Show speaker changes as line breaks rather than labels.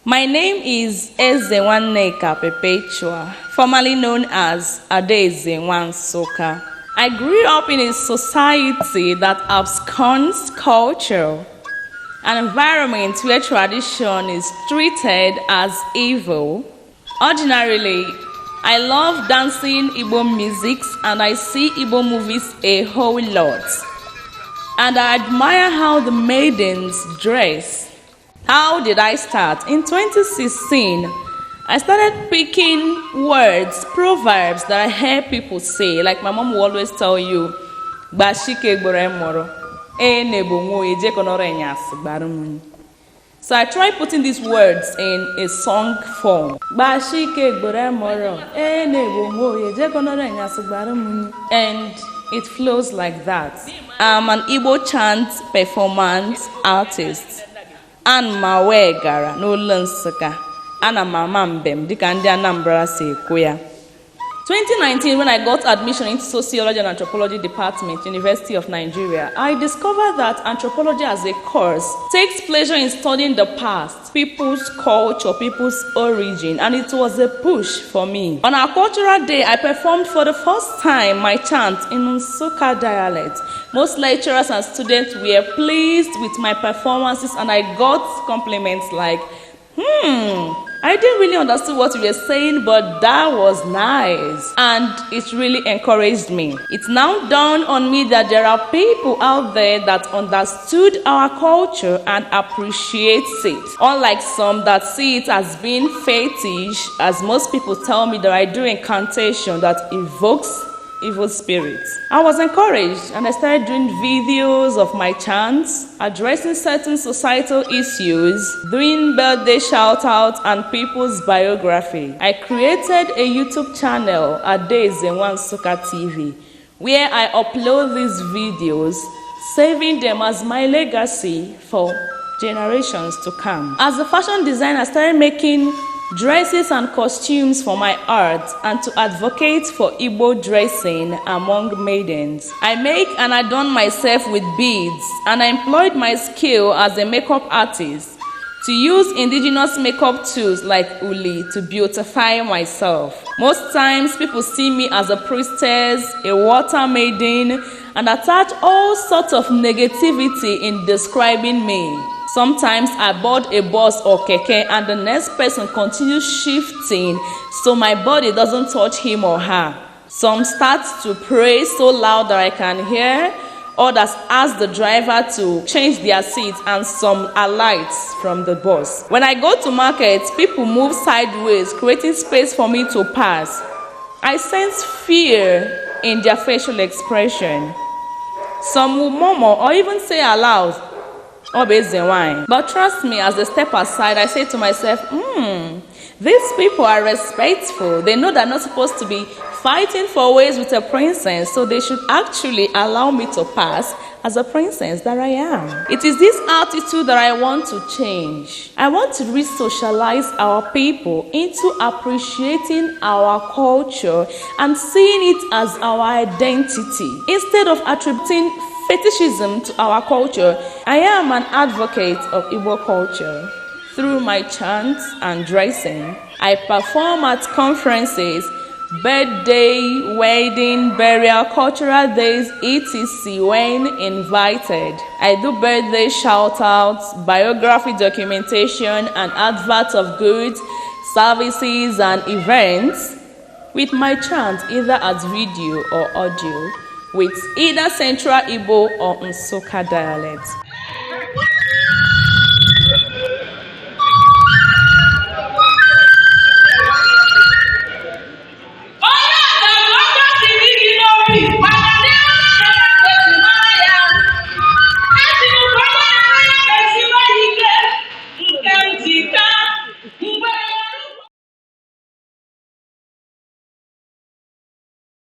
My name is Nwa'Nsukka Perpetua, formerly known as Nwa'Nsukka. I grew up in a society that absconds culture, an environment where tradition is treated as evil. Ordinarily, I love dancing Igbo music and I see Igbo movies a whole lot. And I admire how the maidens dress. How did I start? In 2016, I started picking words, proverbs that I hear people say. Like my mom will always tell you, so I tried putting these words in a song form. And it flows like that. I'm an Igbo chant performance artist. And Nwa'Nsukka Nwa'Nsukka. Ana mama mbem dika ndị Anambra si ekwu ya. 2019, when I got admission into Sociology and Anthropology Department, University of Nigeria, I discovered that anthropology as a course takes pleasure in studying the past, people's culture, people's origin, and it was a push for me. On our cultural day, I performed for the first time my chant in Nsukka dialect. Most lecturers and students were pleased with my performances, and I got compliments like, I didn't really understand what you were saying, but that was nice. And it really encouraged me. It's now dawned on me that there are people out there that understood our culture and appreciates it. Unlike some that see it as being fetish, as most people tell me that I do incantation that evokes evil spirits. I was encouraged and I started doing videos of my chants, addressing certain societal issues, doing birthday shout-outs and people's biography. I created a YouTube channel at Nwa'Nsukka TV where I upload these videos, saving them as my legacy for generations to come. As a fashion designer, I started making dresses and costumes for my art and to advocate for Igbo dressing among maidens. I make and adorn myself with beads, and I employed my skill as a makeup artist to use indigenous makeup tools like uli to beautify myself. Most times people see me as a priestess, a water maiden, and attach all sorts of negativity in describing me. Sometimes I board a bus or keke and the next person continues shifting so my body doesn't touch him or her. Some start to pray so loud that I can hear. Others ask the driver to change their seats, and some alight from the bus. When I go to market, people move sideways, creating space for me to pass. I sense fear in their facial expression. Some will murmur or even say aloud, but trust me, as they step aside, I say to myself, these people are respectful. They know they're not supposed to be fighting for ways with a princess, so they should actually allow me to pass as a princess that I am. It is this attitude that I want to change. I want to re-socialize our people into appreciating our culture and seeing it as our identity. Instead of attributing fetishism to our culture, I am an advocate of Igbo culture. Through my chants and dressing, I perform at conferences, birthday, wedding, burial, cultural days, etc. when invited. I do birthday shout-outs, biography documentation, and adverts of goods, services, and events with my chant either as video or audio, with either Central Igbo or Nsukka dialect.